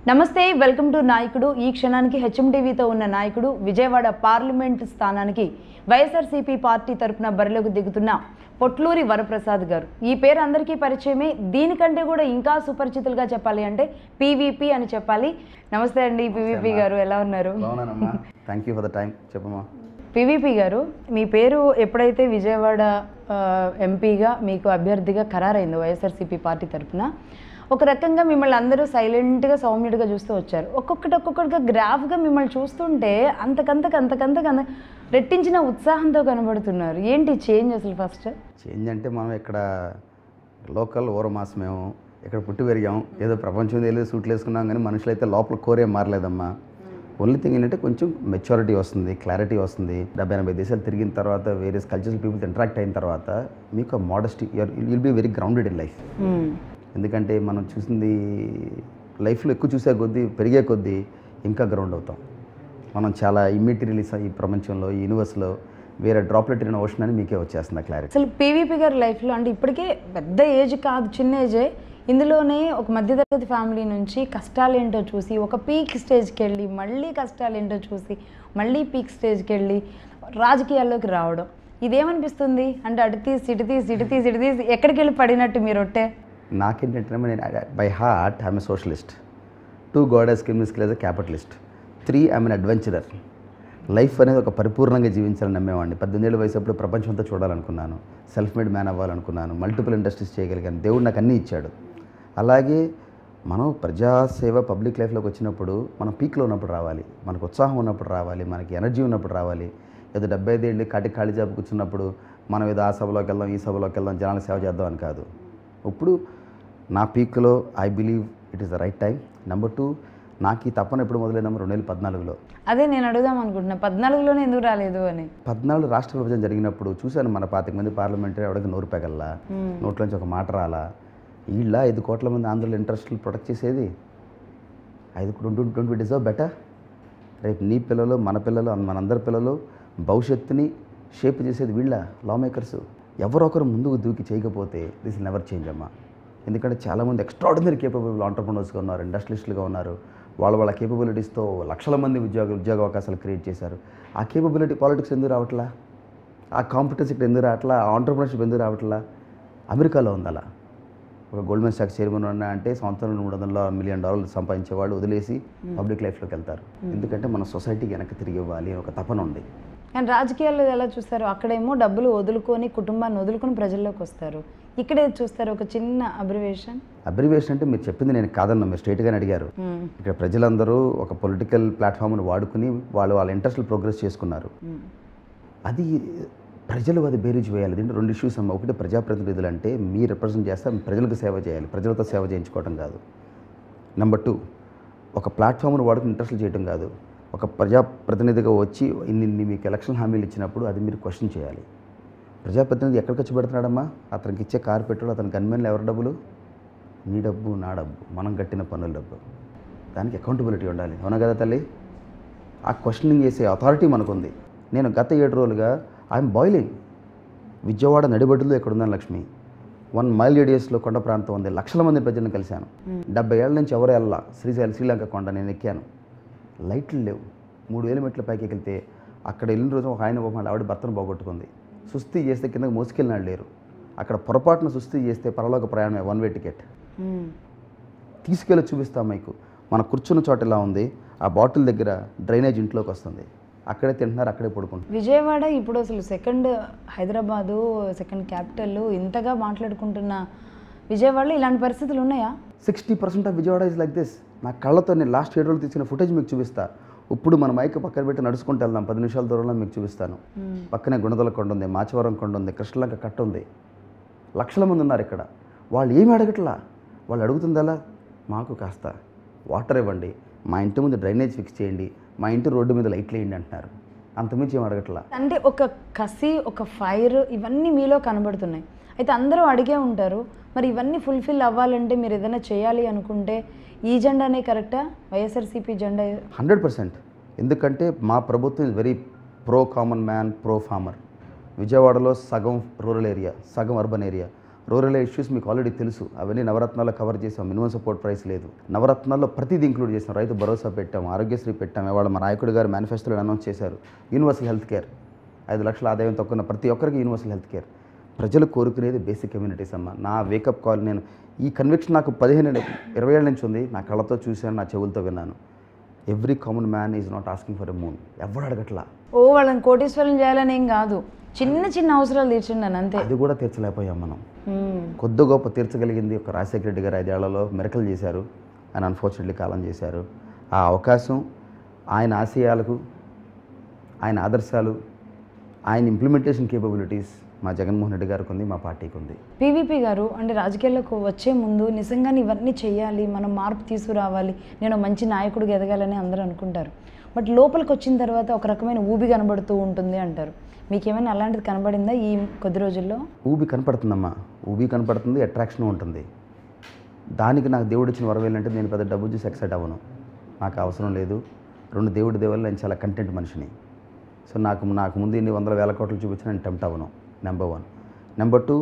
నమస్తే welcome to నాయకుడు ఈ క్షణానికి హెచ్ఎంటీవీతో ఉన్న నాయకుడు విజయవాడ పార్లమెంట్ స్థానానికి వైఎస్ఆర్సీపీ పార్టీ తరపున బరిలోకి దిగుతున్న పొట్లూరి వరప్రసాద్ గారు. ఈ పేరు అందరికీ పరిచయమే. దీనికంటే కూడా ఇంకా సుపరిచితులుగా చెప్పాలి అంటే పీవీపీ అని చెప్పాలి. నమస్తే అండి పీవీపీ గారు, ఎలా ఉన్నారు? Thank you for the time. చెప్పమ్మా. పీవీపీ గారు, మీ పేరు ఎప్పుడైతే విజయవాడ ఎంపీగా మీకు అభ్యర్థిగా ఖరారైందో వైఎస్ఆర్సీపీ పార్టీ తరపున, ఒక రకంగా మిమ్మల్ని అందరూ సైలెంట్గా సౌమ్యుడిగా చూస్తూ వచ్చారు. ఒక్కొక్కటిగా గ్రాఫ్గా మిమ్మల్ని చూస్తుంటే అంతకంత రెట్టించిన ఉత్సాహంతో కనబడుతున్నారు. ఏంటి చేంజ్ అసలు? ఫస్ట్ చేంజ్ అంటే మనం ఇక్కడ లోకల్ ఓరమాస్, మేము ఇక్కడ పుట్టి పెరిగాం, ఏదో ప్రపంచం తెలియదు సూట్లు వేసుకున్నాం, కానీ మనుషులు అయితే లోపల కోరే మారలేదమ్మా. ఓన్లీ థింగ్ ఏంటంటే కొంచెం మెచ్యూరిటీ వస్తుంది, క్లారిటీ వస్తుంది. 70-80 దేశాలు తిరిగిన తర్వాత, వేరియస్ కల్చరల్ పీపుల్తో ఇంటరాక్ట్ అయిన తర్వాత మీకు ఆ modesty, will be very grounded in life. ఎందుకంటే మనం చూసింది లైఫ్లో ఎక్కువ చూసే కొద్దీ, పెరిగే కొద్దీ ఇంకా గ్రౌండ్ అవుతాం. మనం చాలా ఇమ్మెటీరియల్స్ ఈ ప్రపంచంలో, ఈ యూనివర్స్లో వేరే డ్రాప్లెట్ ఇన్ ఓషన్ అని మీకే వచ్చేస్తుంది క్లారిటీ. అసలు పీవీపీ గారి లైఫ్లో అంటే ఇప్పటికే పెద్ద ఏజ్ కాదు, చిన్న ఏజే, ఇందులోనే ఒక మధ్యతరగతి ఫ్యామిలీ నుంచి కష్టాలేంటో చూసి ఒక పీక్ స్టేజ్కి వెళ్ళి, మళ్ళీ కష్టాలేంటో చూసి మళ్ళీ పీక్ స్టేజ్కి వెళ్ళి రాజకీయాల్లోకి రావడం, ఇదేమనిపిస్తుంది? అంటే అటు తీసి ఎక్కడికి వెళ్ళి పడినట్టు మీరు ఒట్టే? నాకేంటంటే నేను by heart I'm a socialist. 2 God has given me skill as a capitalist. 3 I'm N adventurer. Life అనేది ఒక పరిపూర్ణంగా జీవించాలని నమ్మేవాడిని. 18 ఏళ్ళ వయసు అప్పుడు ప్రపంచం అంతా చూడాలనుకున్నాను, సెల్ఫ్ మేడ్ మ్యాన్ అవ్వాలనుకున్నాను, మల్టిపుల్ ఇండస్ట్రీస్ చేయగలిగాను. దేవుడు నాకు అన్నీ ఇచ్చాడు. అలాగే మనం ప్రజాసేవ పబ్లిక్ లైఫ్లోకి వచ్చినప్పుడు మనం పీక్లో ఉన్నప్పుడు రావాలి, మనకు ఉత్సాహం ఉన్నప్పుడు రావాలి, మనకి ఎనర్జీ ఉన్నప్పుడు రావాలి. ఏదో 75 ఏళ్ళు కాటికి ఖాళీ జాబ్ కూర్చున్నప్పుడు మనం ఏదో ఆ సభలోకి వెళ్దాం, ఈ సభలోకి వెళ్దాం, జనాలకు సేవ చేద్దాం అని కాదు. ఇప్పుడు నా పీక్లో I believe it is the right time. Number 2, నాకు ఈ తప్పన ఎప్పుడు మొదలైనా 2014లో. అదే నేను అడుగుదాం అనుకుంటున్నా, 14లోనే ఎందుకు రాలేదు అని. 14 రాష్ట్ర విభజన జరిగినప్పుడు చూశాను, మన 25 మంది పార్లమెంటరీ ఎవరికి నోరు పెగల్లా, నోట్లోంచి ఒక మాట రాలా. వీళ్ళ 5 కోట్ల మంది ఆంధ్రుల ఇంట్రెస్ట్లు ప్రొటెక్ట్ చేసేది. 5 డిజర్వ్ బెటర్. రేపు నీ పిల్లలు, మన పిల్లలు, మనందరి పిల్లలు భవిష్యత్తుని షేప్ చేసేది వీళ్ళ లా మేకర్స్. ఎవరొకరు ముందుకు దూకి చేయకపోతే దిస్ విల్ నెవర్ చేంజ్ అమ్మా. ఎందుకంటే చాలామంది ఎక్స్ట్రాడినరీ కేపబుల్ ఆంటర్ప్రెనర్స్గా ఉన్నారు, ఇండస్ట్రియలిస్టులుగా ఉన్నారు. వాళ్ళ కేపబిలిటీస్తో లక్షల మంది ఉద్యోగ అవకాశాలు క్రియేట్ చేశారు. ఆ కేపబిలిటీ పాలిటిక్స్ ఎందుకు రావట్లా? ఆ కాంపిటెన్స్ ఇక్కడ ఎందుకు రావట్లా? ఆ ఆంటర్ప్రెనర్షిప్ ఎందుకు రావట్లా? అమెరికాలో ఉంది అలా. ఒక గోల్డ్మెన్ సాక్స్ చైర్మన్ ఉన్నా అంటే సంవత్సరంలో $300 మిలియన్ సంపాదించేవాళ్ళు వదిలేసి పబ్లిక్ లైఫ్లోకి వెళ్తారు. ఎందుకంటే మన సొసైటీకి వెనక్కి తిరిగి ఇవ్వాలి ఒక తపన ఉంది. కానీ రాజకీయాల్లో ఎలా చూస్తారు? అక్కడేమో డబ్బులు వదులుకొని, కుటుంబాన్ని వదులుకొని ప్రజల్లోకి వస్తారు. ఇక్కడే చూస్తారు ఒక చిన్న అబ్రివేషన్ అంటే మీరు చెప్పింది నేను కాదన్నా, మీరు స్ట్రైట్గానే అడిగారు. ఇక్కడ ప్రజలందరూ ఒక పొలిటికల్ ప్లాట్ఫామ్ని వాడుకుని వాళ్ళ ఇంట్రెస్ట్లు ప్రోగ్రెస్ చేసుకున్నారు. అది ప్రజలు అది బేరీజ్ వేయాలి. దీంట్లో 2 ఇష్యూస్ అమ్మ. ఒకటి, ప్రజాప్రతినిధులు అంటే మీరు రిప్రజెంట్ చేస్తే ప్రజలకు సేవ చేయాలి, ప్రజలతో సేవ చేయించుకోవడం కాదు. నెంబర్ 2, ఒక ప్లాట్ఫామ్ను వాడుకుని ఇంట్రెస్ట్లు చేయడం కాదు. ఒక ప్రజాప్రతినిధిగా వచ్చి ఇన్ని మీకు ఎలక్షన్ హామీలు ఇచ్చినప్పుడు అది మీరు క్వశ్చన్ చేయాలి. ప్రజాప్రతినిధి ఎక్కడ ఖర్చు పెడుతున్నాడమ్మా? అతనికి ఇచ్చే కారు పెట్రోల్, అతని గన్మెన్లు ఎవరి డబ్బులు? నీ డబ్బు, నా డబ్బు, మనం కట్టిన పన్నుల డబ్బు. దానికి అకౌంటబిలిటీ ఉండాలి. అవునా కదా తల్లి? ఆ క్వశ్చనింగ్ చేసే అథారిటీ మనకుంది. నేను గత 7 రోజులుగా ఐఎమ్ బాయిలింగ్. విజయవాడ నడిబడ్డులో ఎక్కడ ఉందని లక్ష్మి, 1 మైల్ రేడియస్లో కొండ ప్రాంతం ఉంది. లక్షల మంది ప్రజలను కలిశాను. 70 ఏళ్ళ నుంచి ఎవరు వెళ్ళా. శ్రీలంక కొండ నేను ఎక్కాను. లైట్లు లేవు. 3000 మెట్ల పైకి వెళ్తే అక్కడ వెళ్ళిన రోజు ఒక ఆయన ఆవిడ భర్తను పోగొట్టుకుంది. సుస్థి చేస్తే కిందకి మోసుకెళ్ళినాడు లేరు. అక్కడ పొరపాటున సుస్థి చేస్తే పరలోక ప్రయాణమే, 1 వే టికెట్. తీసుకెళ్ళి చూపిస్తాం మీకు. మన కూర్చున్న చోట ఎలా ఉంది, ఆ బాటిల్ దగ్గర డ్రైనేజ్ ఇంట్లోకి వస్తుంది. అక్కడే తింటున్నారు, అక్కడే పడుకుంటారు. విజయవాడ ఇప్పుడు అసలు సెకండ్ హైదరాబాదు, సెకండ్ క్యాపిటల్ ఇంతగా మాట్లాడుకుంటున్న విజయవాడలో ఇలాంటి పరిస్థితులు ఉన్నాయా? 60% of Vijayawada is like this. నా కళ్ళతో నేను లాస్ట్ 7 రోజులు తీసిన ఫుటేజ్ మీకు చూపిస్తా. ఇప్పుడు మన మైక్ పక్కన పెట్టి నడుచుకుంటూ వెళ్దాం, 10 నిమిషాల దూరంలో మీకు చూపిస్తాను. పక్కనే గుణదల కొండ ఉంది, మాచవరం కొండ ఉంది, కృష్ణలంక కట్ట ఉంది. లక్షల మంది ఉన్నారు ఇక్కడ. వాళ్ళు ఏమి అడగట్లా. వాళ్ళు అడుగుతుందలా, మాకు కాస్త వాటర్ ఇవ్వండి, మా ఇంటి ముందు డ్రైనేజ్ ఫిక్స్ చేయండి, మా ఇంటి రోడ్డు మీద లైట్లు వేయండి అంటున్నారు. అంతమించి ఏం అడగట్లా. అంటే ఒక కసి, ఒక ఫైర్ ఇవన్నీ మీలో కనబడుతున్నాయి. అయితే అందరూ అడిగే ఉంటారు, మరి ఇవన్నీ ఫుల్ఫిల్ అవ్వాలంటే మీరు ఏదైనా చేయాలి అనుకుంటే ఈ జెండానే కరెక్టా? వైఎస్ఆర్సీపీ జెండా 100%. ఎందుకంటే మా ప్రభుత్వం is very pro common man, pro farmer. విజయవాడలో సగం రూరల్ ఏరియా, సగం అర్బన్ ఏరియా. రూరల్ ఇష్యూస్ మీకు ఆల్రెడీ తెలుసు, అవన్నీ నవరత్నాల్లో కవర్ చేసాం. మినిమం సపోర్ట్ ప్రైస్ లేదు, నవరత్నాల్లో ప్రతిదీ ఇంక్లూడ్ చేసాం. రైతు భరోసా పెట్టాం, ఆరోగ్యశ్రీ పెట్టాం. ఇవాళ మా నాయకుడు గారు మేనిఫెస్టోలో అనౌన్స్ చేశారు యూనివర్సల్ హెల్త్ కేర్. 5 లక్షల ఆదాయం తక్కువ ప్రతి ఒక్కరికి యూనివర్సల్ హెల్త్ కేర్. ప్రజలు కోరుకునేది బేసిక్ కమ్యూనిటీస్ అమ్మ. నా వేకప్ కాల్, నేను ఈ కన్విక్షన్ నాకు 15-20 ఏళ్ళ నుంచి ఉంది. నా కళ్ళతో చూశాను, నా చెవులతో విన్నాను. Every common man is not asking for a moon. ఎవరు అడగట్లా. వాళ్ళని కోటీశ్వరం చేయాలని ఏం కాదు, చిన్న చిన్న అవసరాలు తీర్చండి అంతే. అది కూడా తీర్చలేకపోయాం మనం. కొద్ది గొప్ప తీర్చగలిగింది ఒక రాజశేఖర రెడ్డి గారు 5 ఏళ్లలో మిరకల్ చేశారు. ఆయన అన్ఫార్చునేట్లీ కాలం చేశారు. ఆ అవకాశం ఆయన ఆశయాలకు, ఆయన ఆదర్శాలు, ఆయన ఇంప్లిమెంటేషన్ కేపబిలిటీస్ మా జగన్మోహన్ రెడ్డి గారికి ఉంది, మా పార్టీకి ఉంది. పీవీపీ గారు అంటే రాజకీయాల్లోకి వచ్చే ముందు నిజంగానే ఇవన్నీ చేయాలి, మనం మార్పు తీసుకురావాలి, నేను మంచి నాయకుడిగా ఎదగాలని అందరూ అనుకుంటారు. బట్ లోపలికి వచ్చిన తర్వాత ఒక రకమైన ఊబి కనబడుతూ ఉంటుంది అంటారు. మీకేమైనా అలాంటిది కనబడిందా ఈ కొద్ది రోజుల్లో? ఊబి కనపడుతుందమ్మా, ఊబి కనపడుతుంది, అట్రాక్షన్ ఉంటుంది. దానికి నాకు దేవుడు ఇచ్చిన వరం ఏంటంటే నేను పెద్ద డబ్బు చూసి ఎక్సైట్ అవ్వను, నాకు అవసరం లేదు. 2 దేవుడి దేవల్ల నేను చాలా కంటెంట్ మనిషిని. సో నాకు ముందు ఇన్ని 100,000 కోట్లు చూపించి నేను టెంప్ట్ అవ్వను. నెంబర్ 1. నెంబర్ 2,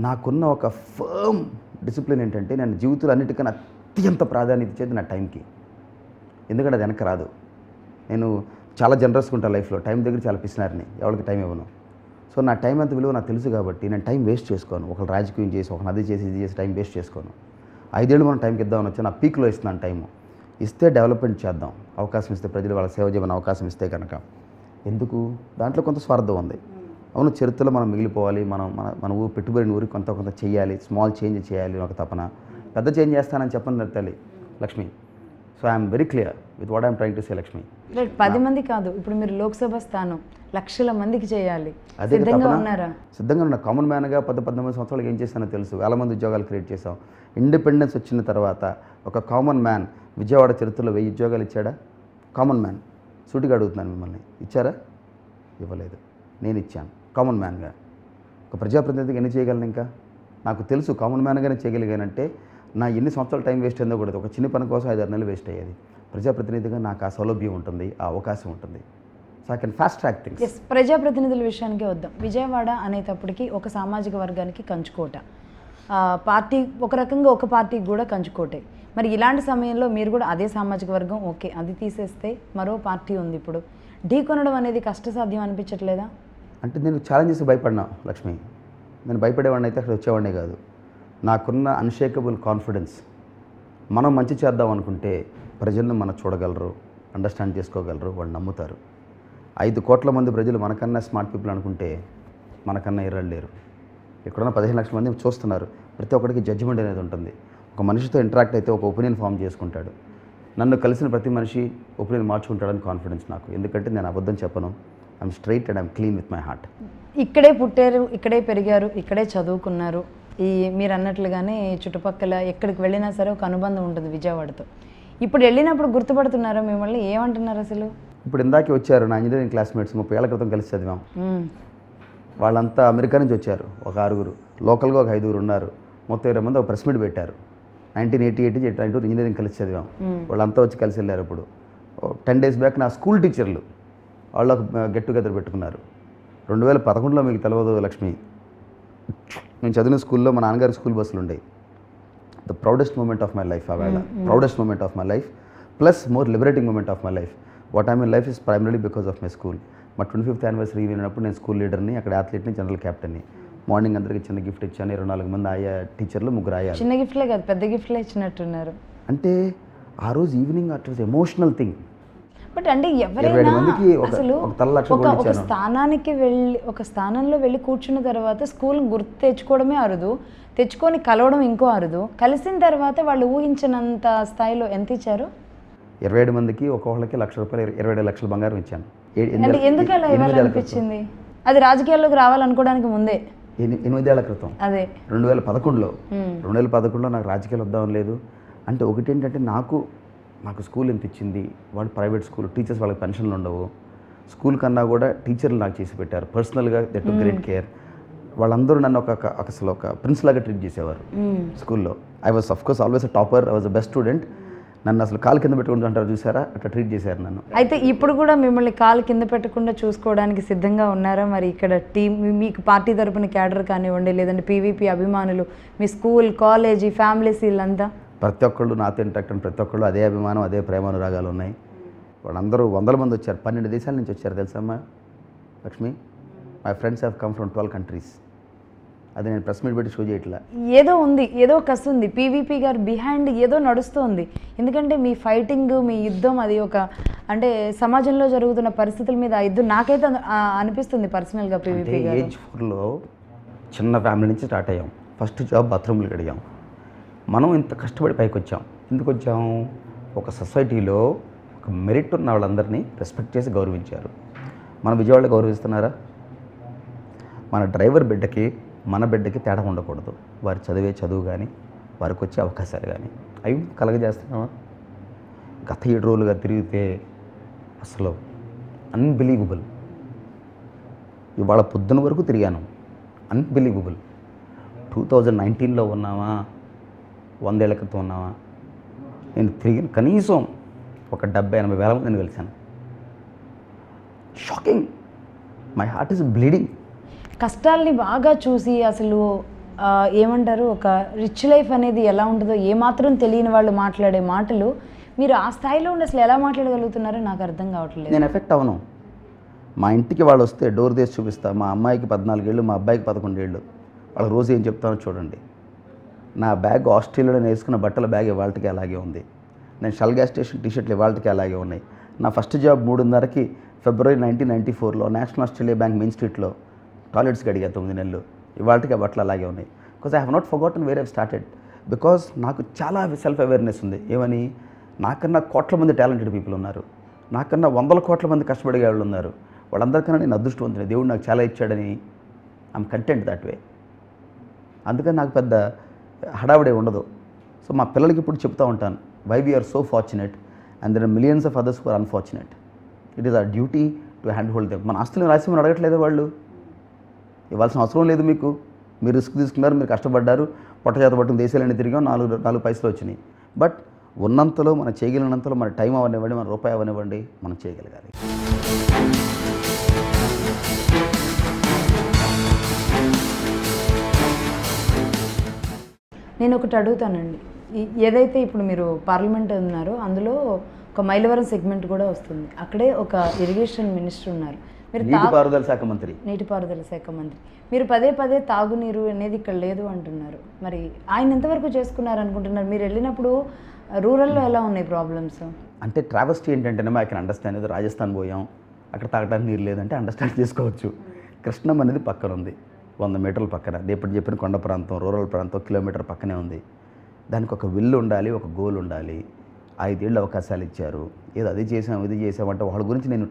నాకున్న ఒక ఫర్మ్ డిసిప్లిన్ ఏంటంటే నేను జీవితంలో అన్నిటికన్నా అత్యంత ప్రాధాన్యత ఇచ్చేది నా టైంకి. ఎందుకంటే అది వెనక రాదు. నేను చాలా జనరస్గా ఉంటాను లైఫ్లో, టైం దగ్గర చాలా పిసినారిని, ఎవరికి టైం ఇవ్వను. సో నా టైం అంత విలువ నాకు తెలుసు కాబట్టి నేను టైం వేస్ట్ చేసుకోను. ఒకళ్ళు రాజకీయం చేసి, ఒకళ్ళు అది చేసి, ఇది చేసి టైం వేస్ట్ చేసుకోను. 5 ఏళ్ళు మనం టైంకి ఇద్దామని వచ్చి నా పీక్లో ఇస్తున్నాను టైము. ఇస్తే డెవలప్మెంట్ చేద్దాం, అవకాశం ఇస్తే, ప్రజలు వాళ్ళ సేవ చేయమని అవకాశం ఇస్తే కనుక. ఎందుకు? దాంట్లో కొంత స్వార్థం ఉంది. అవును, చరిత్రలో మనం మిగిలిపోవాలి, మన ఊరు పెట్టుబడిని ఊరికి కొంత చేయాలి, స్మాల్ చేంజ్ చేయాలి ఒక తపన. పెద్ద చేంజ్ చేస్తానని చెప్పని తల్లి Lakshmi. So I'm very clear with what I'm trying to say Lakshmi. 10 మంది కాదు, ఇప్పుడు మీరు లోక్సభ స్థానం లక్షల మందికి చేయాలి, సిద్ధంగా ఉన్నారా? సిద్ధంగా ఉన్నా. కామన్ మ్యాన్గా 10-19 సంవత్సరాలకు ఏం చేశానో తెలుసు. వేల మంది ఉద్యోగాలు క్రియేట్ చేశాం. ఇండిపెండెన్స్ వచ్చిన తర్వాత ఒక కామన్ మ్యాన్ విజయవాడ చరిత్రలో 1000 ఉద్యోగాలు ఇచ్చాడా? Common man. సూటిగా అడుగుతున్నాను మిమ్మల్ని, ఇచ్చారా? ఇవ్వలేదు. నేను ఇచ్చాను కామన్ మ్యాన్గా. ఒక ప్రజాప్రతినిధిగా ఎన్ని చేయగలను? ఇంకా నాకు తెలుసు కామన్ మ్యాన్గానే చేయగలిగానంటే నా ఎన్ని సంవత్సరాలు టైం వేస్ట్ అయిందో కూడా, ఒక చిన్న పని కోసం 5-6 నెలలు వేస్ట్ అయ్యేది. ప్రజాప్రతినిధిగా నాకు ఆ సౌలభ్యం ఉంటుంది, ఆ అవకాశం ఉంటుంది. So I can fast track things. Yes, ప్రజాప్రతినిధుల విషయానికి వద్దాం. విజయవాడ అనేటప్పటికీ ఒక సామాజిక వర్గానికి కంచుకోట, పార్టీ ఒక రకంగా ఒక పార్టీకి కూడా కంచుకోటే. మరి ఇలాంటి సమయంలో మీరు కూడా అదే సామాజిక వర్గం, ఓకే అది తీసేస్తే మరో పార్టీ ఉంది, ఇప్పుడు ఢీకొనడం అనేది కష్టసాధ్యం అనిపించట్లేదా? అంటే నేను ఛాలెంజెస్ భయపడినా లక్ష్మి. నేను భయపడేవాడిని అయితే అక్కడ వచ్చేవాడినే కాదు. నాకున్న అన్షేకబుల్ కాన్ఫిడెన్స్. మనం మంచి చేద్దాం అనుకుంటే ప్రజలను మనం చూడగలరు, అండర్స్టాండ్ చేసుకోగలరు, వాళ్ళు నమ్ముతారు. 5 కోట్ల మంది ప్రజలు మనకన్నా స్మార్ట్ పీపుల్ అనుకుంటే మనకన్నా ఎర్రళ్ళు లేరు. ఇక్కడున్న 15 లక్షల మంది చూస్తున్నారు. ప్రతి ఒక్కరికి జడ్జిమెంట్ అనేది ఉంటుంది. ఒక మనిషితో ఇంటరాక్ట్ అయితే ఒక ఒపీనియన్ ఫామ్ చేసుకుంటాడు. నన్ను కలిసిన ప్రతి మనిషి ఒపీనియన్ మార్చుకుంటాడని కాన్ఫిడెన్స్ నాకు. ఎందుకంటే నేను అబద్ధం చెప్పను. I'm straight and I'm clean with my heart. ఇక్కడే పుట్టారు, ఇక్కడే పెరిగారు, ఇక్కడే చదువుకున్నారు. మీరు అన్నట్లుగానే చుట్టుపక్కల ఎక్కడికి వెళ్ళినా సరే ఒక అనుబంధం ఉంటుంది విజయవాడతో. ఇప్పుడు వెళ్ళినప్పుడు గుర్తుపడుతున్నారా మిమ్మల్ని? ఏమంటున్నారు అసలు? ఇప్పుడు ఇందాకే వచ్చారు నా ఇంజనీరింగ్ క్లాస్మేట్స్, 30 ఏళ్ల క్రితం కలిసి చదివాం. వాళ్ళంతా అమెరికా నుంచి వచ్చారు. ఒక 6గురు, లోకల్గా ఒక 5గురు ఉన్నారు. మొత్తం 20 మంది ఒక ప్రెస్ మీట్ పెట్టారు. 1988 ఇంజనీరింగ్ కలిసి చదివాం. వాళ్ళంతా వచ్చి కలిసి వెళ్ళారు. ఇప్పుడు 10 days బ్యాక్ నా స్కూల్ టీచర్లు వాళ్ళు ఒక గెట్ టుగెదర్ పెట్టుకున్నారు. 2011లో మీకు తెలియదు లక్ష్మి, నేను చదివిన స్కూల్లో మా నాన్నగారి స్కూల్ బస్సులు ఉండేవి. The proudest moment of my life. ఆవేళ proudest moment of my life plus more liberating moment of my life. What I mean life is primarily because of my school. మా 25th యానివర్సరీ అయినప్పుడు నేను school లీడర్ని, అక్కడ అథ్లీట్ని, general క్యాప్టెన్ని. Morning అందరికీ చిన్న gift ఇచ్చాను. 24 మంది ఆయా టీచర్లు, 3 అయ్యారు. చిన్న గిఫ్ట్లే కాదు, పెద్ద గిఫ్ట్లే ఇచ్చినట్టున్నారు. అంటే ఆ రోజు evening at was emotional thing. But అంటే ఎవరైనా అసలు ఒక స్థానానికి వెళ్ళి, ఒక స్థానంలో వెళ్ళి కూర్చున్న తర్వాత స్కూల్ గుర్తు తెచ్చుకోవడమే అరుదు, తెచ్చుకొని కలవడం ఇంకో అరుదు. కలిసిన తర్వాత వాళ్ళు ఊహించినంత స్థాయిలో ఎంత ఇచ్చారు? 27 మందికి ఒక్కొక్కరికి ₹1,00,000, 22 లక్షల బంగారం ఇచ్చాను. ఎందుకు అలా ఇవ్వాలనిపించింది? అది రాజకీయాల్లోకి రావాలనుకోవడానికి ముందే 8 ఏళ్ల క్రితం, అదే 2011లో నాకు రాజకీయాలు వద్దామని లేదు. అంటే ఒకటి ఏంటంటే నాకు స్కూల్ ఎంత ఇచ్చింది, వాళ్ళు ప్రైవేట్ స్కూల్, టీచర్స్ వాళ్ళకి పెన్షన్లు ఉండవు. స్కూల్ కన్నా కూడా టీచర్లు నాకు చేసి పెట్టారు పర్సనల్గా. They took great care. వాళ్ళందరూ నన్ను అసలు ఒక ప్రిన్స్ లాగా ట్రీట్ చేసేవారు స్కూల్లో. I was of course always a topper, I was the best student. నన్ను అసలు కాలు కింద పెట్టుకుంటూ అంటారు చూసారా, అట్లా ట్రీట్ చేశారు నన్ను. అయితే ఇప్పుడు కూడా మిమ్మల్ని కాలు కింద పెట్టకుండా చూసుకోవడానికి సిద్ధంగా ఉన్నారా? మరి ఇక్కడ టీం మీకు పార్టీ తరపున క్యాడర్ కానివ్వండి, లేదంటే పీవీపీ అభిమానులు, మీ స్కూల్, కాలేజీ, ఫ్యామిలీస్ వీళ్ళంతా ప్రతి ఒక్కళ్ళు నాతో ఇంటరాక్ట్ అయిన ప్రతి ఒక్కళ్ళు అదే అభిమానం, అదే ప్రేమానురాగాలు ఉన్నాయి. వాళ్ళందరూ వందల మంది వచ్చారు, 12 దేశాల నుంచి వచ్చారు తెలుసమ్మా Lakshmi. My friends have come from 12 countries. అది నేను ప్రెస్ మీట్ పెట్టి షో చేయట్లా. ఏదో ఉంది, ఏదో కసి ఉంది, పీవీపీ గారు బిహైండ్ ఏదో నడుస్తుంది. ఎందుకంటే మీ ఫైటింగ్, మీ యుద్ధం అది ఒక అంటే సమాజంలో జరుగుతున్న పరిస్థితుల మీద ఆ యుద్ధం నాకైతే అనిపిస్తుంది పర్సనల్గా. పీవీపీ గారు ఏజ్ 4లో చిన్న ఫ్యామిలీ నుంచి స్టార్ట్ అయ్యాం. ఫస్ట్ జాబ్ బాత్రూమ్లు కడిగాం. మనం ఇంత కష్టపడి పైకి వచ్చాం. ఎందుకు వచ్చాం? ఒక సొసైటీలో ఒక మెరిట్ ఉన్న వాళ్ళందరినీ రెస్పెక్ట్ చేసి గౌరవించారు. మన విజయవాడలో గౌరవిస్తున్నారా? మన డ్రైవర్ బిడ్డకి మన బిడ్డకి తేడా ఉండకూడదు. వారి చదివే చదువు కానీ, వారికి వచ్చే అవకాశాలు కానీ అవి కలగజేస్తున్నామా? గత 7 రోజులుగా తిరిగితే అసలు అన్బిలీవబుల్. ఇవాళ పొద్దున వరకు తిరిగాను, అన్బిలీవబుల్. 2019లో ఉన్నామా, 100 ఏళ్ల క్రితం ఉన్నామా? నేను తిరిగిన కనీసం ఒక 70-80 వేల మందిని కలిశాను. Shocking. My heart is bleeding. కష్టాల్ని బాగా చూసి అసలు ఏమంటారు, ఒక రిచ్ లైఫ్ అనేది ఎలా ఉంటుందో ఏమాత్రం తెలియని వాళ్ళు మాట్లాడే మాటలు మీరు ఆ స్థాయిలో ఉండి అసలు ఎలా మాట్లాడగలుగుతున్నారో నాకు అర్థం కావట్లేదు. నేను ఎఫెక్ట్ అవను. మా ఇంటికి వాళ్ళు వస్తే డోర్ తీసి చూపిస్తా. మా అమ్మాయికి 14 ఏళ్ళు, మా అబ్బాయికి 11 ఏళ్ళు. వాళ్ళకి రోజు ఏం చెప్తానో చూడండి. నా బ్యాగ్ ఆస్ట్రేలియాలో నేను వేసుకున్న బట్టల బ్యాగ్ ఇవాళకి అలాగే ఉంది. నేను షల్ గ్యాస్ స్టేషన్ టీషర్ట్లు ఇవాళకి అలాగే ఉన్నాయి. నా ఫస్ట్ జాబ్ 3:30కి ఫిబ్రవరి 1994లో నేషనల్ ఆస్ట్రేలియా బ్యాంక్ మెయిన్ స్ట్రీట్లో టాయిలెట్స్కి అడిగా 9 నెలలు. ఇవాళకి ఆ బట్టలు అలాగే ఉన్నాయి. Because I have not forgotten where I've started. Because నాకు చాలా సెల్ఫ్ అవేర్నెస్ ఉంది. ఏమని? నాకన్నా కోట్ల మంది టాలెంటెడ్ పీపుల్ ఉన్నారు. నాకన్నా 100 కోట్ల మంది కష్టపడే వాళ్ళు ఉన్నారు. వాళ్ళందరికన్నా నేను అదృష్టవంతుని. దేవుడు నాకు చాలా ఇచ్చాడని ఐఎమ్ కంటెంట్ దట్ వే. అందుకని నాకు పెద్ద హడావిడే ఉండదు. సో మా పిల్లలకి ఇప్పుడు చెప్తూ ఉంటాను, why we are so fortunate and there are millions of others who are unfortunate. It is our duty to hand hold them. మన ఆస్తులను రాసి అడగట్లేదు, వాళ్ళు ఇవ్వాల్సిన అవసరం లేదు. మీరు రిస్క్ తీసుకున్నారు, మీరు కష్టపడ్డారు, పొట్టచేత పట్టుకుని దేశాలన్నీ తిరిగాం, 4 పైసలు వచ్చినాయి. బట్ ఉన్నంతలో మనం చేయగలిగినంతలో మన టైం అవనివ్వండి, మన రూపాయి అవనివ్వండి, మనం చేయగలగాలి. నేను ఒకటి అడుగుతానండి. ఏదైతే ఇప్పుడు మీరు పార్లమెంట్ ఉన్నారో అందులో ఒక మైలవరం సెగ్మెంట్ కూడా వస్తుంది. అక్కడే ఒక ఇరిగేషన్ మినిస్టర్ ఉన్నారు, మీరు నీటిపారుదల శాఖ మంత్రి. నీటిపారుదల శాఖ మంత్రి. మీరు పదే తాగునీరు అనేది ఇక్కడ లేదు అంటున్నారు. మరి ఆయన ఎంతవరకు చేసుకున్నారు అనుకుంటున్నారు? మీరు వెళ్ళినప్పుడు రూరల్లో ఎలా ఉన్నాయి ప్రాబ్లమ్స్? అంటే ట్రావెస్టీ ఏంటంటే ఐ కెన్ అండర్స్టాండ్. ఏదో రాజస్థాన్ పోయాం, అక్కడ తాగడానికి నీరు లేదంటే అండర్స్టాండ్ చేసుకోవచ్చు. కృష్ణం అనేది పక్కన ఉంది, 100 మీటర్ల పక్కన. ఇప్పుడు చెప్పిన కొండ ప్రాంతం, రూరల్ ప్రాంతం కిలోమీటర్ పక్కనే ఉంది. దానికి ఒక విల్లు ఉండాలి, ఒక గోల్ ఉండాలి. 5 ఏళ్ళు అవకాశాలు ఇచ్చారు. ఏదో అది చేసాం, ఇది చేసామంటే వాళ్ళ గురించి నేను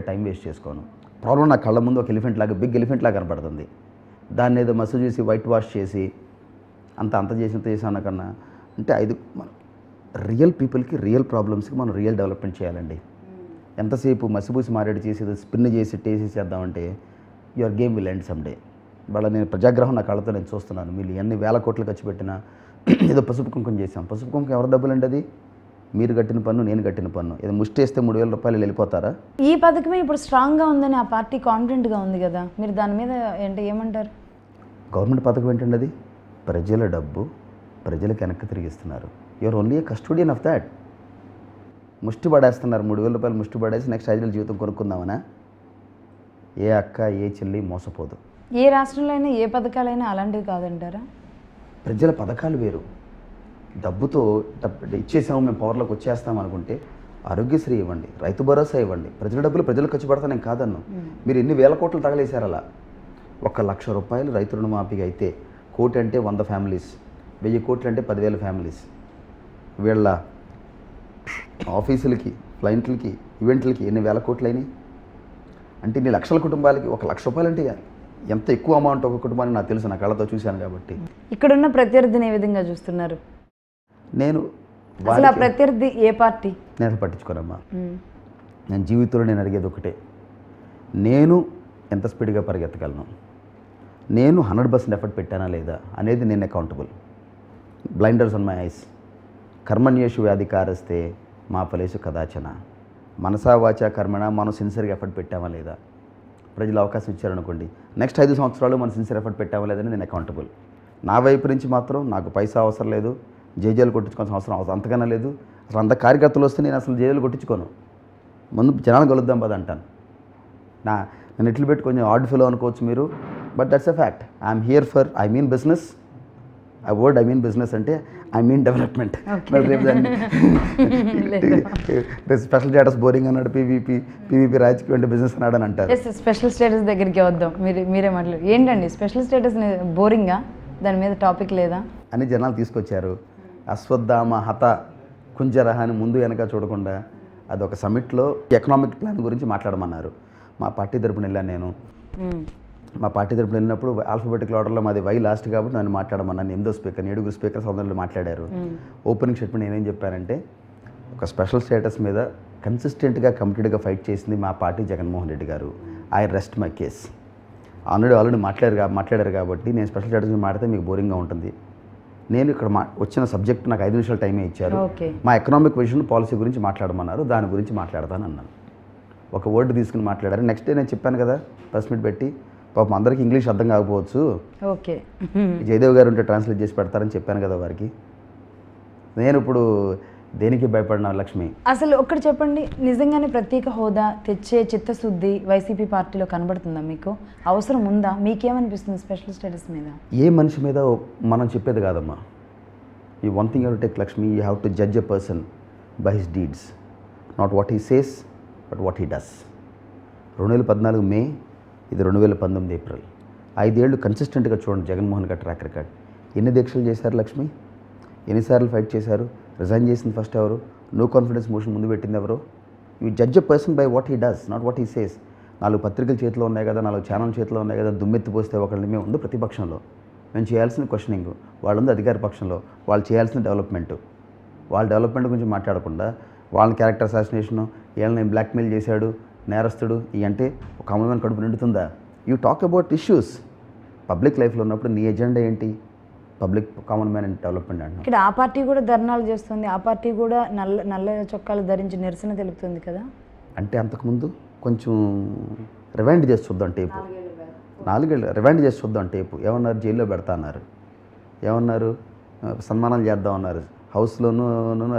టైం వేస్ట్ చేసుకోను. ప్రాబ్లం నా కళ్ళ ముందు ఒక ఎలిఫెంట్ లాగా, బిగ్ ఎలిఫెంట్ లాగా కనపడుతుంది. దాన్ని ఏదో మసూజ్ చేసి వైట్ వాష్ చేసి అంత చేసాం కన్నా అంటే మనం రియల్ పీపుల్కి, రియల్ ప్రాబ్లమ్స్కి మనం రియల్ డెవలప్మెంట్ చేయాలండి. ఎంతసేపు మసిపూసి మారేడు చేసి ఏదో స్పిన్ చేసి చేద్దామంటే your game will end some day. వాళ్ళ నేను ప్రజాగ్రహం నా కళ్ళతో నేను చూస్తున్నాను. మీరు ఎన్ని వేల కోట్లు ఖర్చు పెట్టినా ఏదో పసుపు కుంకుమ చేసాం. పసుపు కుంకుమ ఎవరి డబ్బులు అండి? అది మీరు కట్టిన పన్ను, నేను కట్టిన పన్ను. ఏదో ముష్టేస్తే 3,000 రూపాయలు వెళ్ళిపోతారా? ఈ పథకమే ఇప్పుడు స్ట్రాంగ్గా ఉందని ఆ పార్టీ కాన్ఫిడెంట్గా ఉంది కదా, మీరు దాని మీద ఏమంటారు? గవర్నమెంట్ పథకం ఏంటండి? అది ప్రజల డబ్బు ప్రజలకు వెనక్కి తిరిగిస్తున్నారు. You are only a custodian of that. ముష్టి పడేస్తున్నారు, 3,000 రూపాయలు ముష్టి పడేసి నెక్స్ట్ 5 ఏళ్ళ జీవితం కొనుక్కుందామనా? ఏ అక్క, ఏ చెల్లి మోసపోదు. ఏ రాష్ట్రంలో అయినా ఏ పథకాలైనా అలాంటివి కాదంటారా? ప్రజల పథకాలు వేరు. డబ్బుతో ఇచ్చేసాము, మేము పవర్లోకి వచ్చేస్తాం అనుకుంటే ఆరోగ్యశ్రీ ఇవ్వండి, రైతు భరోసా ఇవ్వండి. ప్రజల డబ్బులు ప్రజలు ఖర్చు పెడతాను నేను కాదన్ను. మీరు ఎన్ని వేల కోట్లు తగలేశారు అలా. 1,00,000 రూపాయలు రైతు రుణమాఫీగా అయితే 1 కోటి అంటే 100 ఫ్యామిలీస్, 1000 కోట్లు అంటే 10,000 ఫ్యామిలీస్. వీళ్ళ ఆఫీసులకి, క్లయింట్లకి, ఈవెంట్లకి ఎన్ని వేల కోట్లు అయినాయి అంటే ఇన్ని లక్షల కుటుంబాలకి 1,00,000 రూపాయలు అంటే ఎంత ఎక్కువ అమౌంట్ ఒక కుటుంబానికి నాకు తెలుసు, నా కళ్ళతో చూశాను కాబట్టి. ఇక్కడున్న ప్రత్యర్థిని ఏ విధంగా చూస్తున్నారు? నేను అసలు ఆ ప్రత్యర్థి ఏ పార్టీ? నేను పట్టించుకోనమ్మా. నేను జీవితంలో నేను అడిగేది ఒకటే, నేను ఎంత స్పీడ్గా పరిగెత్తగలను, నేను 100% ఎఫర్ట్ పెట్టానా లేదా అనేది నేను accountable. Blinders on my eyes. కర్మణ్యేషు వ్యాధికారస్తే మా ఫలేషు కదాచన. మనసా వాచా కర్మణ మనం సిన్సియర్గా ఎఫర్ట్ పెట్టామా లేదా, ప్రజలు అవకాశం ఇచ్చారనుకోండి, నెక్స్ట్ 5 సంవత్సరాలు మనం సిన్సియర్ ఎఫర్ట్ పెట్టామా లేదని నేను అకౌంటబుల్. నా వైపు నుంచి మాత్రం నాకు పైసా అవసరం లేదు, జేజేలు కొట్టించుకోవాల్సిన అవసరం అంతకన్నా లేదు. అసలు అంత కార్యకర్తలు వస్తే నేను అసలు జేజేలు కొట్టించుకోను, ముందు జనాలు కలుద్దాం పద అంటాను. నన్ను ఎట్లు పెట్టి కొంచెం ఆర్డ్ ఫెలో అనుకోవచ్చు మీరు, but that's a fact. I'm here for I mean business. ఆ వర్డ్ ఐ మీన్ బిజినెస్ అంటే I mean development. Special status boring అన్నాడు పీవీపీ రాజకీయం అంటే బిజినెస్ అన్నాడు అని అంటారు. స్పెషల్ స్టేటస్ దగ్గరికి వద్దాం, మీరే మాట్లాడు. ఏంటండి స్పెషల్ స్టేటస్ బోరింగా, దాని మీద టాపిక్ లేదా అని జనాలు తీసుకొచ్చారు. అశ్వత్థామ హత కుంజరహ అని ముందు వెనక చూడకుండా అదొక సమిట్లో ఎకనామిక్ ప్లాన్ గురించి మాట్లాడమన్నారు. మా పార్టీ తరపున వెళ్ళాను నేను. మా పార్టీ తరపున వెళ్ళినప్పుడు ఆల్ఫాబెటికల్ ఆర్డర్లో మాది వై లాస్ట్ కాబట్టి నన్ను మాట్లాడమన్నాను. 8వ స్పీకర్ 7 స్పీకర్స్ అందరిలో మాట్లాడారు. ఓపెనింగ్ స్టేట్మెంట్ నేనేం చెప్పానంటే, ఒక స్పెషల్ స్టేటస్ మీద కన్సిస్టెంట్గా కమిటెడ్గా ఫైట్ చేసింది మా పార్టీ జగన్మోహన్ రెడ్డి గారు. I rest my case. Already మాట్లాడారు కాబట్టి నేను స్పెషల్ స్టేటస్ మీద మాట్లాడితే మీకు బోరింగ్గా ఉంటుంది. నేను ఇక్కడ వచ్చిన సబ్జెక్ట్ నాకు 5 నిమిషాలు టైమే ఇచ్చారు. మా ఎకనామిక్ విజన్ పాలసీ గురించి మాట్లాడమన్నారు, దాని గురించి మాట్లాడతాను అన్నాను. ఒక వర్డ్ తీసుకుని మాట్లాడారు. నెక్స్ట్ డే నేను చెప్పాను కదా ప్రెస్ మీట్ పెట్టి, పాపం అందరికీ ఇంగ్లీష్ అర్థం కాకపోవచ్చు, ఓకే జయదేవ్ గారు ఉంటే ట్రాన్స్లేట్ చేసి పెడతారని చెప్పాను కదా వారికి. నేను ఇప్పుడు దేనికి భయపడినా లక్ష్మి. అసలు ఒక్కటి చెప్పండి, నిజంగానే ప్రత్యేక హోదా తెచ్చే చిత్తశుద్ధి వైసీపీ పార్టీలో కనబడుతుందా? మీకు అవసరం ఉందా? మీకేమనిపిస్తుంది స్పెషల్ స్టేటస్ మీద? ఏ మనిషి మీద మనం చెప్పేది కాదమ్మా. ఈ one thing you take Lakshmi, you have to judge a person by his deeds, not what he says but what he does. 2014 మే, ఇది 2019 ఏప్రిల్. 5 ఏళ్ళు కన్సిస్టెంట్గా చూడండి జగన్మోహన్ గారి ట్రాక్ రికార్డ్. ఎన్ని దీక్షలు చేశారు లక్ష్మి, ఎన్నిసార్లు ఫైట్ చేశారు, రిజైన్ చేసింది ఫస్ట్ ఎవరు, నో కాన్ఫిడెన్స్ మోషన్ ముందు పెట్టింది ఎవరు? You judge a person by what he does, not what he says. 4 పత్రికలు చేతిలో ఉన్నాయి కదా, 4 ఛానల్ చేతిలో ఉన్నాయి కదా, దుమ్మెత్తి పోస్తే ఒకళ్ళని మేము ఉంది ప్రతిపక్షంలో, మేము చేయాల్సిన క్వశ్చనింగ్, వాళ్ళు ఉంది అధికార పక్షంలో, వాళ్ళు చేయాల్సిన డెవలప్మెంట్. వాళ్ళ డెవలప్మెంట్ గురించి మాట్లాడకుండా వాళ్ళని క్యారెక్టర్ అసాసినేషను, వీళ్ళని బ్లాక్మెయిల్ చేశాడు, నేరస్తుడు, ఇవి అంటే ఒక కామన్ మ్యాన్ కడుపు నిండుతుందా? You talk about issues. Public లైఫ్లో ఉన్నప్పుడు నీ ఎజెండా ఏంటి? Public common man and development అంటున్నాను. ఇక్కడ ఆ పార్టీ కూడా ధర్నాలు చేస్తుంది, ఆ పార్టీ కూడా నల్ల చొక్కాలు ధరించి నిరసన తెలుపుతుంది కదా. అంటే అంతకుముందు కొంచెం రివైండ్ చేసి చూద్దాం టేపు. 4 ఏళ్ళు రివైండ్ చేసి చూద్దాం టేపు. ఏమన్నారు? జైల్లో పెడతా అన్నారు. ఏమన్నారు? సన్మానాలు చేద్దాం అన్నారు. హౌస్లోనూ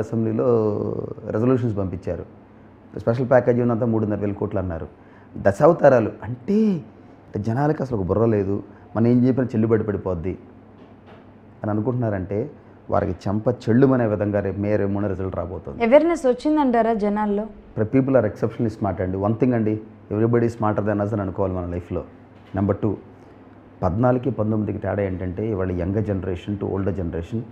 అసెంబ్లీలో రెజల్యూషన్స్ పంపించారు. స్పెషల్ ప్యాకేజీ ఉన్నంత 3,500 కోట్లు అన్నారు. దశావతారాలు అంటే జనాలకి అసలు ఒక బుర్ర లేదు, మనం ఏం చెప్పినా చెల్లుబడి పడిపోద్ది అని అనుకుంటున్నారంటే వారికి చెంప చెల్లుమనే విధంగా రేపు మే 3 రిజల్ట్ రాబోతుంది. అవేర్నెస్ వచ్చిందంటారా జనాల్లో? పీపుల్ ఆర్ ఎక్సెప్షనల్లీ స్మార్ట్ అండి. వన్ థింగ్ అండి, ఎవ్రీబడి స్మార్టర్ దెన్ అస్ అని అనుకోవాలి మన లైఫ్లో. నెంబర్ 2, 14కి 19కి తేడా ఏంటంటే ఇవాళ younger generation to older generation,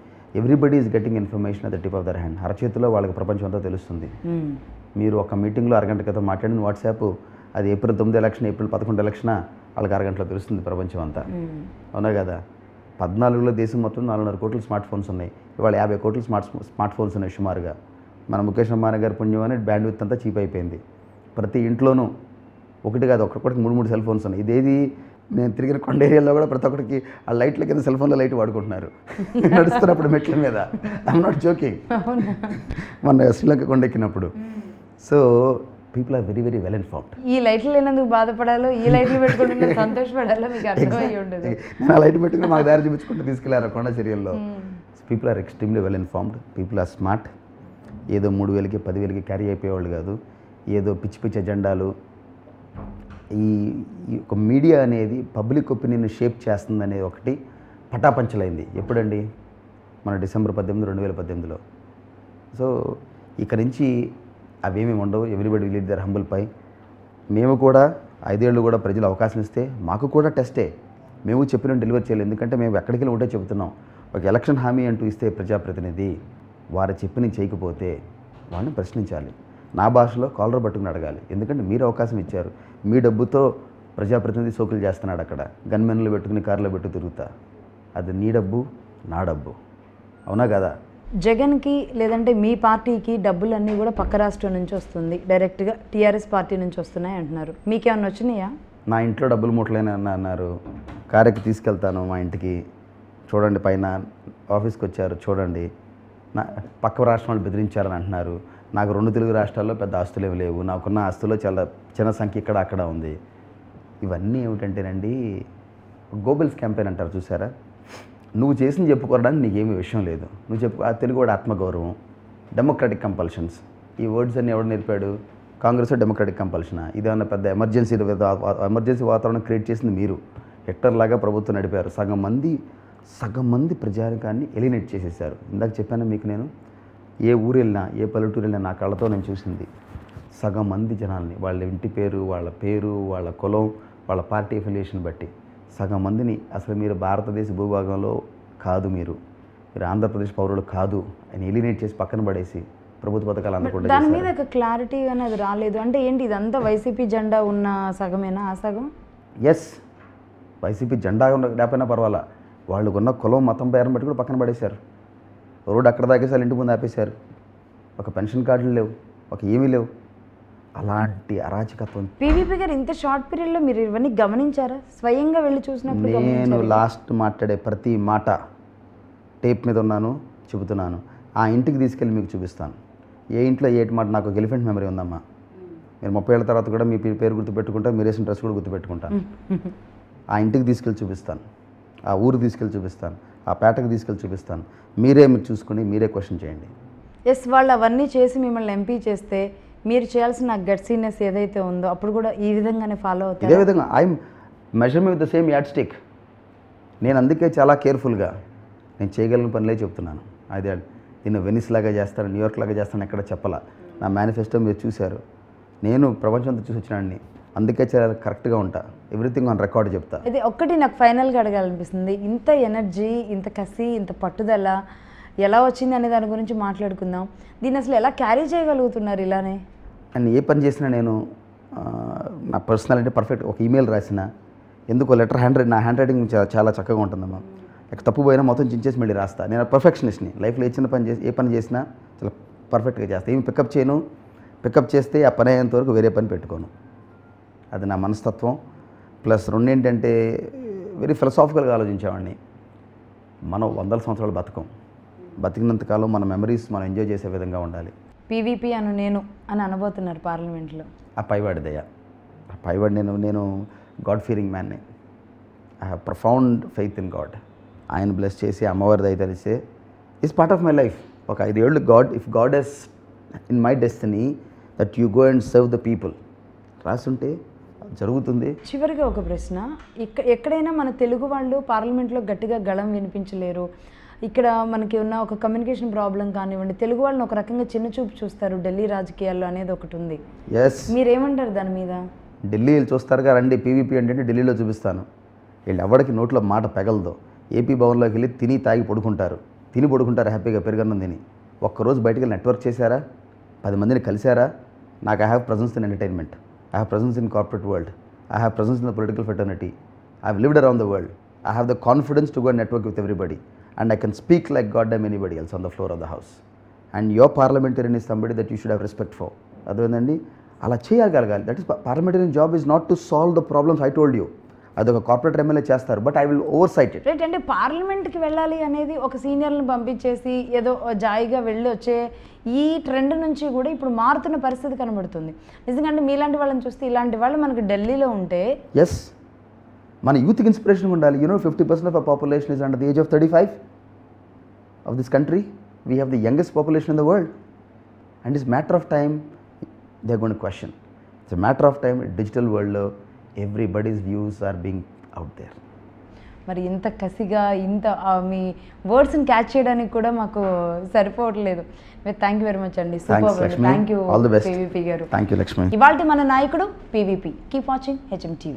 everybody is getting information at the tip of their hand. అరచేతిలో వాళ్ళకి ప్రపంచం అంతా తెలుస్తుంది. మీరు ఒక మీటింగ్లో అరగంట క్రితం మాట్లాడిన వాట్సాప్, అది ఏప్రిల్ 9 ఎలక్షన్, ఏప్రిల్ 11 ఎలక్షన్, వాళ్ళకి అరగంటలో తెలుస్తుంది ప్రపంచం అంతా. అవునా కదా? 14లో దేశం మొత్తం 4.5 కోట్ల స్మార్ట్ ఫోన్స్ ఉన్నాయి. ఇవాళ 50 కోట్ల స్మార్ట్ ఫోన్స్ ఉన్నాయి సుమారుగా. మన ముఖేష్ అంబానీ గారి పుణ్యం అని బ్యాండ్ విత్ అంతా చీప్ అయిపోయింది. ప్రతి ఇంట్లోనూ ఒకటి కాదు, ఒక్కొక్కటికి 3 సెల్ ఫోన్స్ ఉన్నాయి. ఇదేది నేను తిరిగిన కొండ ఏరియాలో కూడా ప్రతి ఒక్కరికి ఆ లైట్ల కింద సెల్ ఫోన్లో లైట్ వాడుకుంటున్నారు నడుస్తున్నప్పుడు మెట్ల మీద. I'm not joking. మన శ్రీలంక కొండ ఎక్కినప్పుడు. So people are very very well informed. ఈ లైట్లు లేనందుకు బాధపడాలో, ఈ లైట్లు పెట్టుకుంటే సంతోషపడాలో మీకు అర్థమయ్యి ఉండదు. నేను ఆ లైట్ పెట్టుకుని మాకు దారి చూపించుకుంటూ తీసుకెళ్లారు కొండ చర్యల్లో. People are extremely well informed, people are smart. ఏదో 3,000కి 10,000కి క్యారీ అయిపోయేవాళ్ళు కాదు. ఏదో పిచ్చి పిచ్చి ఎజెండాలు. ఈ ఒక మీడియా అనేది పబ్లిక్ ఒపీనియన్ షేప్ చేస్తుందనేది ఒకటి పటాపంచలైంది. ఎప్పుడండి? మన డిసెంబర్ 18, 2018లో. సో ఇక నుంచి అవేమీ ఉండవు. Everybody will lead their humble pie. మేము కూడా 5 ఏళ్ళు కూడా ప్రజలు అవకాశం ఇస్తే మాకు కూడా టెస్టే. మేము చెప్పిన డెలివరీ చేయాలి. ఎందుకంటే మేము ఎక్కడికి వెళ్ళి ఉంటే చెబుతున్నాం. ఒక ఎలక్షన్ హామీ అంటూ ఇస్తే ప్రజాప్రతినిధి వారు చెప్పిన చేయకపోతే వాడిని ప్రశ్నించాలి. నా భాషలో కాలర్ పట్టుకుని అడగాలి. ఎందుకంటే మీరు అవకాశం ఇచ్చారు. మీ డబ్బుతో ప్రజాప్రతినిధి సోకులు చేస్తున్నాడు అక్కడ. గన్మెన్లు పెట్టుకుని కారులో పెట్టు తిరుగుతా. అది నీ డబ్బు, నా డబ్బు. అవునా కదా? జగన్కి లేదంటే మీ పార్టీకి డబ్బులన్నీ కూడా పక్క రాష్ట్రం నుంచి వస్తుంది, డైరెక్ట్గా టీఆర్ఎస్ పార్టీ నుంచి వస్తున్నాయి అంటున్నారు. మీకేమన్నా వచ్చినాయా? నా ఇంట్లో డబ్బులు మూటలేని అన్నారు. కారెక్కి తీసుకెళ్తాను మా ఇంటికి. చూడండి, పైన ఆఫీస్కి వచ్చారు చూడండి. పక్క రాష్ట్రం వాళ్ళు బెదిరించారని అంటున్నారు. నాకు 2 తెలుగు రాష్ట్రాల్లో పెద్ద ఆస్తులు ఏమి లేవు, నాకున్న ఆస్తుల్లో చాలా చిన్న సంఖ్య ఇక్కడ అక్కడ ఉంది. ఇవన్నీ ఏమిటంటేనండి గోబెల్స్ క్యాంపెయిన్ అంటారు చూసారా, నువ్వు చేసింది చెప్పుకోవడానికి నీకేమీ విషయం లేదు, నువ్వు చెప్పు. ఆ తెలుగు వాడు ఆత్మగౌరవం, డెమోక్రటిక్ కంపల్షన్స్, ఈ వర్డ్స్ అన్ని ఎవడు నేర్పాడు? కాంగ్రెస్ డెమోక్రటిక్ కంపల్షనా? ఇదేమన్నా పెద్ద ఎమర్జెన్సీ వాతావరణం క్రియేట్ చేసింది మీరు. హెక్టర్ లాగా ప్రభుత్వం నడిపారు. సగం మంది ప్రజానికాన్ని ఎలినేట్ చేసేసారు. ఇందాక చెప్పాను మీకు, నేను ఏ ఊరు వెళ్ళినా ఏ పల్లెటూరు వెళ్ళినా నా కళ్ళతో నేను చూసింది. సగం మంది జనాల్ని వాళ్ళ ఇంటి పేరు, వాళ్ళ కులం, వాళ్ళ పార్టీ అఫిలియేషన్ బట్టి సగం మందిని అసలు మీరు భారతదేశ భూభాగంలో కాదు, మీరు ఆంధ్రప్రదేశ్ పౌరులు కాదు అని ఎలినేట్ చేసి పక్కన పడేసి ప్రభుత్వ పథకాలు అందకుండా దాని మీద ఒక క్లారిటీ అనేది రాలేదు. అంటే ఏంటి ఇదంతా వైసీపీ జెండా ఉన్న సగమేనా? ఆ సగం ఎస్, వైసీపీ జెండా లేకపోయినా పర్వాలా, వాళ్ళు ఉన్న కులం మతం పేరుని బట్టి కూడా పక్కన పడేశారు. రోడ్డు అక్కడ దాకేసారి ఇంటి ముందు ఆపేశారు. ఒక పెన్షన్ కార్డులు లేవు, ఒక ఏమీ లేవు. అలాంటి అరాచకత్వం. పీవీపీ గారు ఇంత షార్ట్ పీరియడ్లో మీరు ఇవన్నీ గమనించారా? స్వయంగా వెళ్ళి చూసినప్పుడు నేను లాస్ట్ మాట్లాడే ప్రతి మాట టేప్ మీద ఉన్నాను, చెబుతున్నాను. ఆ ఇంటికి తీసుకెళ్ళి మీకు చూపిస్తాను. ఏ ఇంట్లో ఏటి మాట. నాకు ఒక ఎలిఫెంట్ మెమరీ ఉందమ్మా. మీరు 30 ఏళ్ళ తర్వాత కూడా మీ పేరు గుర్తుపెట్టుకుంటారు, మీరు వేసిన డ్రెస్ కూడా గుర్తుపెట్టుకుంటాను. ఆ ఇంటికి తీసుకెళ్ళి చూపిస్తాను, ఆ ఊరు తీసుకెళ్ళి చూపిస్తాను, ఆ పేటకు తీసుకెళ్ళి చూపిస్తాను. మీరు చూసుకుని మీరే క్వశ్చన్ చేయండి. ఎస్, వాళ్ళు అవన్నీ చేసి మిమ్మల్ని ఎంపీ చేస్తే మీరు చేయాల్సిన గట్సీనెస్ ఏదైతే ఉందో అప్పుడు కూడా ఈ విధంగానే ఫాలో అవుతారు. ఇదే విధంగా I measure me with the same add stick. నేను అందుకే చాలా కేర్ఫుల్గా నేను చేయగలిగిన పనులే చెప్తున్నాను. అదే నేను వెనిస్ లాగా చేస్తాను, న్యూయార్క్ లాగా చేస్తాను ఎక్కడ చెప్పాలా. నా మేనిఫెస్టో మీరు చూశారు. నేను ప్రపంచంతో చూసి వచ్చినాడిని, అందుకే చాలా కరెక్ట్గా ఉంటా. ఎవ్రీథింగ్ ఆన్ రికార్డ్ చెప్తా. ఇది ఒక్కటి నాకు ఫైనల్గా అడగాలనిపిస్తుంది. ఇంత ఎనర్జీ, ఇంత కసి, ఇంత పట్టుదల ఎలా వచ్చింది అనే దాని గురించి మాట్లాడుకుందాం. దీన్ని అసలు ఎలా క్యారీ చేయగలుగుతున్నారు ఇలానే? అండ్ ఏ పని చేసినా నేను నా పర్సనాలిటీ పర్ఫెక్ట్. ఒక ఈమెయిల్ రాసిన ఎందుకో లెటర్ నా హ్యాండ్ రైటింగ్ చాలా చక్కగా ఉంటుందమ్మా. తప్పు పోయినా మొత్తం చించేసి మళ్ళీ రాస్తా. నేను పర్ఫెక్షనిస్ట్ని. లైఫ్లో ఏ పని చేసినా చాలా పర్ఫెక్ట్గా చేస్తాను. ఏమి పికప్ చేయను. పికప్ చేస్తే ఆ పని అయ్యేంత వరకు వేరే పని పెట్టుకోను. అది నా మనస్తత్వం. ప్లస్ రెండేంటంటే వెరీ ఫిలసాఫికల్గా ఆలోచించేవాడిని. మనం 100 సంవత్సరాలు బతికినంతకాలం మన మెమరీస్ మనం ఎంజాయ్ చేసే విధంగా ఉండాలి. పీవీపీ నేను అని అనబోతున్నారు పార్లమెంట్లో. ఆ పైవాడి దయ, ఆ పైవాడి నేను గాడ్ ఫీరింగ్ మ్యాన్ని. I have profound faith in God. ఆయన బ్లెస్ చేసి అమ్మవారి దయ తెలిసే is part of my life. ఒక 5 ఏళ్ళు if God has in my destiny that you go and serve the people రాసుంటే జరుగుతుంది. చివరిగా ఒక ప్రశ్న, ఎక్కడైనా మన తెలుగు వాళ్ళు పార్లమెంట్లో గట్టిగా గళం వినిపించలేరు. ఇక్కడ మనకి ఉన్న ఒక కమ్యూనికేషన్ ప్రాబ్లం కానివ్వండి, తెలుగు వాళ్ళని ఒక రకంగా చిన్న చూపు చూస్తారు ఢిల్లీ రాజకీయాల్లో అనేది ఒకటి ఉంది. ఎస్, మీరేమంటారు దాని మీద? ఢిల్లీ చూస్తారుగా, రండి పీవీపీ అంటే ఢిల్లీలో చూపిస్తాను. వీళ్ళు ఎవరికి నోట్లో మాట పెగలదో. ఏపీ భవన్లోకి వెళ్ళి తిని పడుకుంటారు హ్యాపీగా పెరుగన్నం తిని. ఒక్కరోజు బయటకు వెళ్ళి నెట్వర్క్ చేశారా? 10 మందిని కలిశారా? నాకు I have presence in entertainment, I have presence in corporate world, I have presence in the political fraternity, I have lived around the world, I have the confidence to go and network with everybody and I can speak like God damn anybody else on the floor of the house. And your parliamentarian is somebody that you should have respect for. అదేంటండి అలా చేయగలగాలి. That is parliamentarian job is not to solve the problems I told you. అదొక corporate MLA చేస్తారు, but I will oversight it. Right. అంటే పార్లమెంట్కి వెళ్ళాలి అనేది ఒక సీనియర్లను పంపించేసి ఏదో జాయిగా వెళ్ళి వచ్చే ఈ ట్రెండ్ నుంచి కూడా ఇప్పుడు మారుతున్న పరిస్థితి కనబడుతుంది. నిజంగా మీలాంటి వాళ్ళని చూస్తే ఇలాంటి వాళ్ళు మనకి ఢిల్లీలో ఉంటే ఎస్, మన యూత్కి ఇన్స్పిరేషన్ ఉండాలి. 50% of our population is under the age of 35 of this country. We have the youngest population in the world, and it's a matter of time they are going to question. It's a matter of time. Digital world lo everybody's views are being out there. మరి ఇంత కసిగా ఇంత మీ వర్డ్స్ని catch చేయడానికి కూడా మాకు సరిపోవట్లేదు. Thank you very much అండి. Super. Thank you PVP గారు. Thank you Lakshmi. ఇవాళ మన నాయకుడు PVP. Keep watching HM TV.